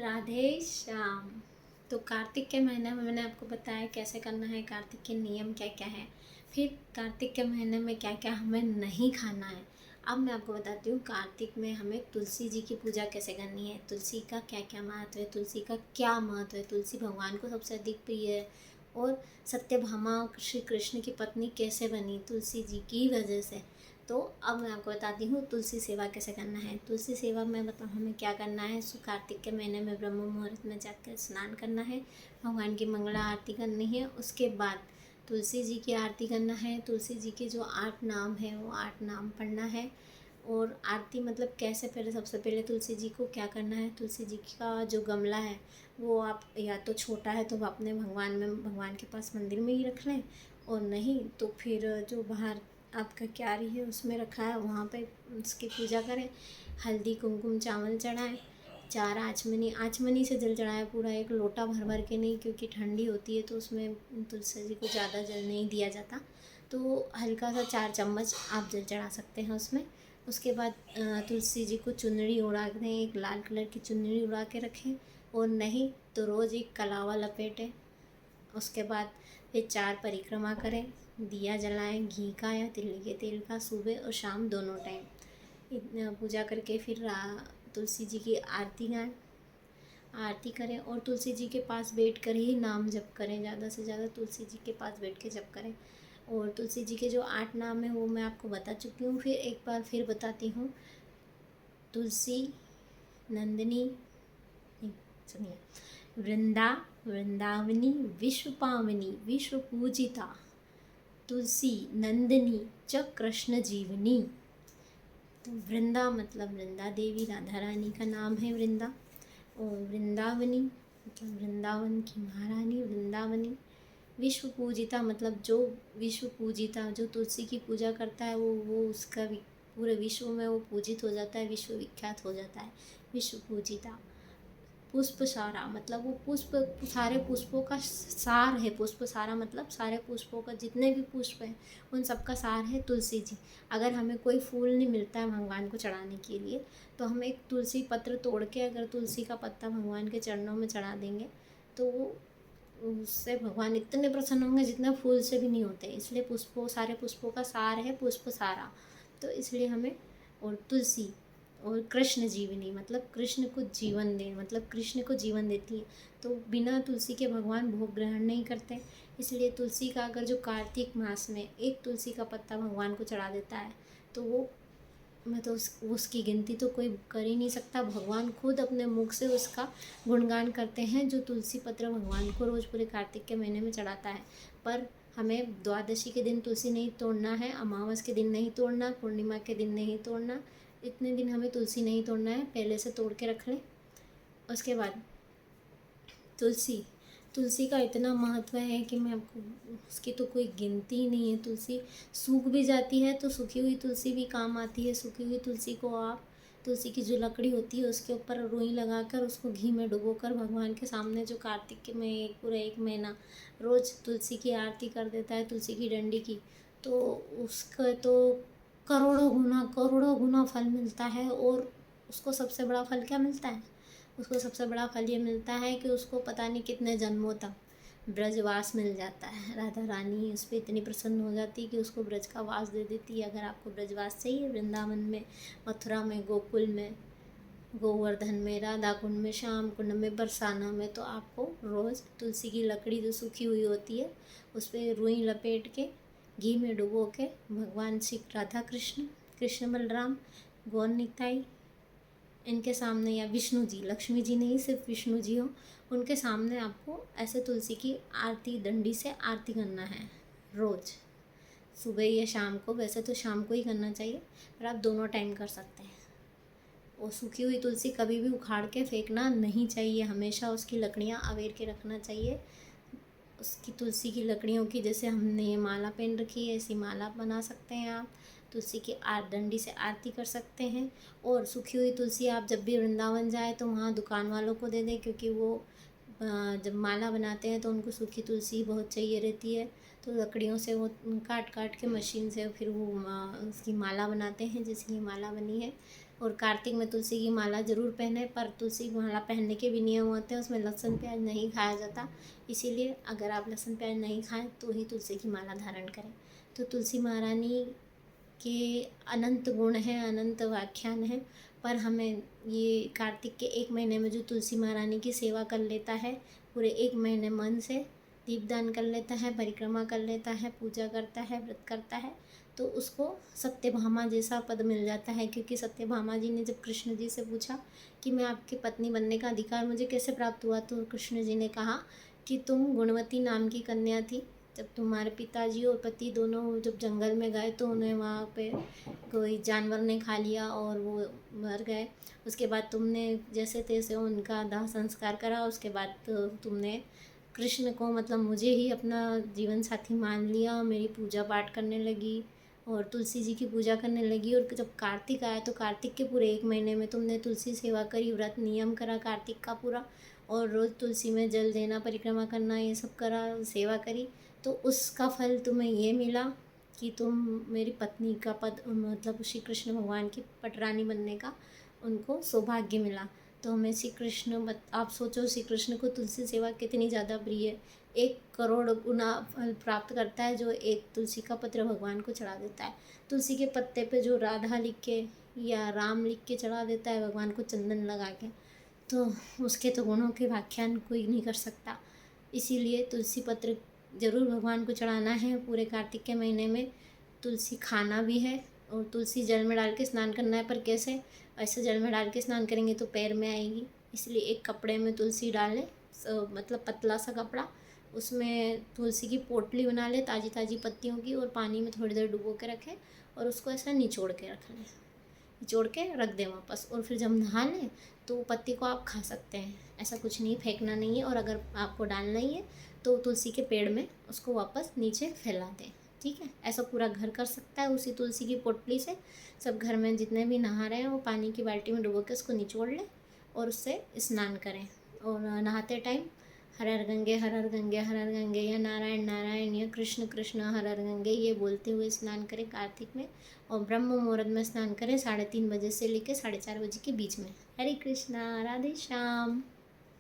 राधे श्याम। तो कार्तिक के महीने में मैंने आपको बताया कैसे करना है, कार्तिक के नियम क्या क्या है, फिर कार्तिक के महीने में क्या क्या हमें नहीं खाना है। अब मैं आपको बताती हूँ कार्तिक में हमें तुलसी जी की पूजा कैसे करनी है, तुलसी का क्या क्या महत्व है, तुलसी का क्या महत्व है, तुलसी भगवान को सबसे अधिक प्रिय है। और सत्यभामा श्री कृष्ण की पत्नी कैसे बनी, तुलसी जी की वजह से। तो अब मैं आपको बताती हूँ तुलसी सेवा कैसे करना है। तुलसी सेवा में बताऊँ हमें क्या करना है। कार्तिक के महीने में ब्रह्म मुहूर्त में जाकर स्नान करना है, भगवान की मंगला आरती करनी है। उसके बाद तुलसी जी की आरती करना है। तुलसी जी के जो 8 नाम है वो 8 नाम पढ़ना है। और आरती मतलब कैसे, पहले सबसे पहले तुलसी जी को क्या करना है, तुलसी जी का जो गमला है वो आप या तो छोटा है तो अपने भगवान के पास मंदिर में ही रख लें, और नहीं तो फिर जो बाहर आपका क्यारी है उसमें रखा है वहाँ पे उसकी पूजा करें। हल्दी कुमकुम चावल चढ़ाएं, 4 आचमनी से जल चढ़ाएं, पूरा 1 लोटा भर भर के नहीं, क्योंकि ठंडी होती है तो उसमें तुलसी जी को ज़्यादा जल नहीं दिया जाता। तो हल्का सा 4 चम्मच आप जल चढ़ा सकते हैं उसमें। उसके बाद तुलसी जी को चुनरी उड़ा दें, एक लाल कलर की चुनरी उड़ा के रखें, और नहीं तो रोज़ एक कलावा लपेटें। उसके बाद फिर 4 परिक्रमा करें, दिया जलाएं घी का या तिल के तेल का, सुबह और शाम दोनों टाइम। इतना पूजा करके फिर तुलसी जी की आरती गाएं, आरती करें, और तुलसी जी के पास बैठ कर ही नाम जप करें, ज़्यादा से ज़्यादा तुलसी जी के पास बैठ के जप करें। और तुलसी जी के जो 8 नाम हैं वो मैं आपको बता चुकी हूँ, फिर एक बार फिर बताती हूँ। तुलसी, नंदिनी, सुनिए, वृंदावनी, विश्वपावनी, विश्व पूजिता, तुलसी नंदिनी च कृष्ण जीवनी। तो वृंदा मतलब वृंदा देवी, राधा रानी का नाम है वृंदा। और वृंदावनी मतलब वृंदावन की महारानी वृंदावनी। विश्व पूजिता मतलब जो विश्व पूजिता, जो तुलसी की पूजा करता है वो उसका पूरे विश्व में वो पूजित हो जाता है, विश्व विख्यात हो जाता है, विश्व पूजिता। पुष्प सारा मतलब वो पुष्प, सारे पुष्पों का सार है। पुष्प सारा मतलब सारे पुष्पों का, जितने भी पुष्प हैं उन सब का सार है तुलसी जी। अगर हमें कोई फूल नहीं मिलता है भगवान को चढ़ाने के लिए, तो हम एक तुलसी पत्र तोड़ के अगर तुलसी का पत्ता भगवान के चरणों में चढ़ा देंगे तो वो उससे भगवान इतने प्रसन्न होंगे जितना फूल से भी नहीं होते। इसलिए पुष्पों, सारे पुष्पों का सार है पुष्प सारा। तो इसलिए हमें, और तुलसी, और कृष्ण जीवनी मतलब कृष्ण को जीवन दे, मतलब कृष्ण को जीवन देती है। तो बिना तुलसी के भगवान भोग ग्रहण नहीं करते। इसलिए तुलसी का अगर जो कार्तिक मास में एक तुलसी का पत्ता भगवान को चढ़ा देता है तो वो, मैं तो उसकी गिनती तो कोई कर ही नहीं सकता। भगवान खुद अपने मुख से उसका गुणगान करते हैं, जो तुलसी पत्र भगवान को रोज़ पूरे कार्तिक के महीने में चढ़ाता है। पर हमें द्वादशी के दिन तुलसी नहीं तोड़ना है, अमावस के दिन नहीं तोड़ना, पूर्णिमा के दिन नहीं तोड़ना। इतने दिन हमें तुलसी नहीं तोड़ना है, पहले से तोड़ के रख लें। उसके बाद तुलसी, तुलसी का इतना महत्व है कि मैं आपको, उसकी तो कोई गिनती ही नहीं है। तुलसी सूख भी जाती है तो सूखी हुई तुलसी भी काम आती है। सूखी हुई तुलसी को आप, तुलसी की जो लकड़ी होती है उसके ऊपर रुई लगाकर उसको घी में डुबोकर भगवान के सामने, जो कार्तिक के में पूरा 1 महीना रोज़ तुलसी की आरती कर देता है, तुलसी की डंडी की, तो उसका तो करोड़ों गुना फल मिलता है। और उसको सबसे बड़ा फल क्या मिलता है, उसको सबसे बड़ा फल ये मिलता है कि उसको पता नहीं कितने जन्मों तक ब्रजवास मिल जाता है। राधा रानी उस पर इतनी प्रसन्न हो जाती है कि उसको ब्रज का वास दे देती है। अगर आपको ब्रजवास चाहिए, वृंदावन में, मथुरा में, गोकुल में, गोवर्धन में, राधा कुंड में, श्याम कुंड में, बरसाना में, तो आपको रोज़ तुलसी की लकड़ी जो सूखी हुई होती है उस पर रुई लपेट के घी में डुबो के भगवान श्री राधा कृष्ण, कृष्ण बलराम, गौर निताई, इनके सामने, या विष्णु जी, लक्ष्मी जी नहीं, सिर्फ विष्णु जी हो, उनके सामने आपको ऐसे तुलसी की आरती, डंडी से आरती करना है रोज़, सुबह या शाम को। वैसे तो शाम को ही करना चाहिए, पर आप दोनों टाइम कर सकते हैं। और सूखी हुई तुलसी कभी भी उखाड़ के फेंकना नहीं चाहिए, हमेशा उसकी लकड़ियाँ अवेर के रखना चाहिए। उसकी तुलसी की लकड़ियों की, जैसे हमने ये माला पहन रखी है, ऐसी माला बना सकते हैं आप। तुलसी की डंडी से आरती कर सकते हैं। और सूखी हुई तुलसी आप जब भी वृंदावन जाए तो वहाँ दुकान वालों को दे दें, क्योंकि वो जब माला बनाते हैं तो उनको सूखी तुलसी बहुत चाहिए रहती है। तो लकड़ियों से वो काट काट के मशीन से फिर वो उसकी माला बनाते हैं, जैसे ये माला बनी है। और कार्तिक में तुलसी की माला ज़रूर पहने, पर तुलसी की माला पहनने के भी नियम होते हैं, उसमें लहसुन प्याज नहीं खाया जाता। इसीलिए अगर आप लहसुन प्याज नहीं खाएं तो ही तुलसी की माला धारण करें। तो तुलसी महारानी के अनंत गुण हैं, अनंत व्याख्यान हैं, पर हमें ये कार्तिक के 1 महीने में जो तुलसी महारानी की सेवा कर लेता है, पूरे 1 महीने मन से दीपदान कर लेता है, परिक्रमा कर लेता है, पूजा करता है, व्रत करता है, तो उसको सत्यभामा जैसा पद मिल जाता है। क्योंकि सत्यभामा जी ने जब कृष्ण जी से पूछा कि मैं आपकी पत्नी बनने का अधिकार मुझे कैसे प्राप्त हुआ, तो कृष्ण जी ने कहा कि तुम गुणवती नाम की कन्या थी। जब तुम्हारे पिताजी और पति दोनों जब जंगल में गए तो उन्हें वहाँ पे कोई जानवर ने खा लिया और वो मर गए। उसके बाद तुमने जैसे तैसे उनका दाह संस्कार करा। उसके बाद तुमने कृष्ण को मतलब मुझे ही अपना जीवन साथी मान लिया, मेरी पूजा पाठ करने लगी और तुलसी जी की पूजा करने लगी। और जब कार्तिक आया तो कार्तिक के पूरे 1 महीने में तुमने तुलसी सेवा करी, व्रत नियम करा कार्तिक का पूरा, और रोज़ तुलसी में जल देना, परिक्रमा करना, ये सब करा, सेवा करी। तो उसका फल तुम्हें ये मिला कि तुम मेरी पत्नी का पद मतलब श्री कृष्ण भगवान की पटरानी बनने का उनको सौभाग्य मिला। तो हमें श्री कृष्ण आप सोचो श्री कृष्ण को तुलसी सेवा कितनी ज़्यादा प्रिय है। 1 करोड़ गुना फल प्राप्त करता है जो एक तुलसी का पत्र भगवान को चढ़ा देता है। तुलसी के पत्ते पे जो राधा लिख के या राम लिख के चढ़ा देता है भगवान को चंदन लगा के, तो उसके तो गुणों के व्याख्यान कोई नहीं कर सकता। इसीलिए तुलसी पत्र ज़रूर भगवान को चढ़ाना है। पूरे कार्तिक के महीने में तुलसी खाना भी है और तुलसी जल में डाल के स्नान करना है। पर कैसे? ऐसे जल में डाल के स्नान करेंगे तो पैर में आएगी, इसलिए एक कपड़े में तुलसी डालें, मतलब पतला सा कपड़ा, उसमें तुलसी की पोटली बना लें ताज़ी ताज़ी पत्तियों की, और पानी में थोड़ी देर डुबो के रखें और उसको ऐसा निचोड़ के रख लें, निचोड़ के रख दें वापस। और फिर जब नहा लें तो पत्ती को आप खा सकते हैं, ऐसा कुछ नहीं, फेंकना नहीं है। और अगर आपको डालना ही है तो तुलसी के पेड़ में उसको वापस नीचे फैला दें, ठीक है। ऐसा पूरा घर कर सकता है उसी तुलसी की पोटली से। सब घर में जितने भी नहा रहे हैं वो पानी की बाल्टी में डुबो के उसको निचोड़ लें और उससे स्नान करें। और नहाते टाइम हर हर गंगे हर हर गंगे हर हर गंगे, या नारायण नारायण, या कृष्ण कृष्ण हर हर गंगे, ये बोलते हुए स्नान करें कार्तिक में। और ब्रह्म मुहूर्त में स्नान करें 3:30 बजे से लेकर 4:30 बजे के बीच में। हरे कृष्णा, राधे श्याम।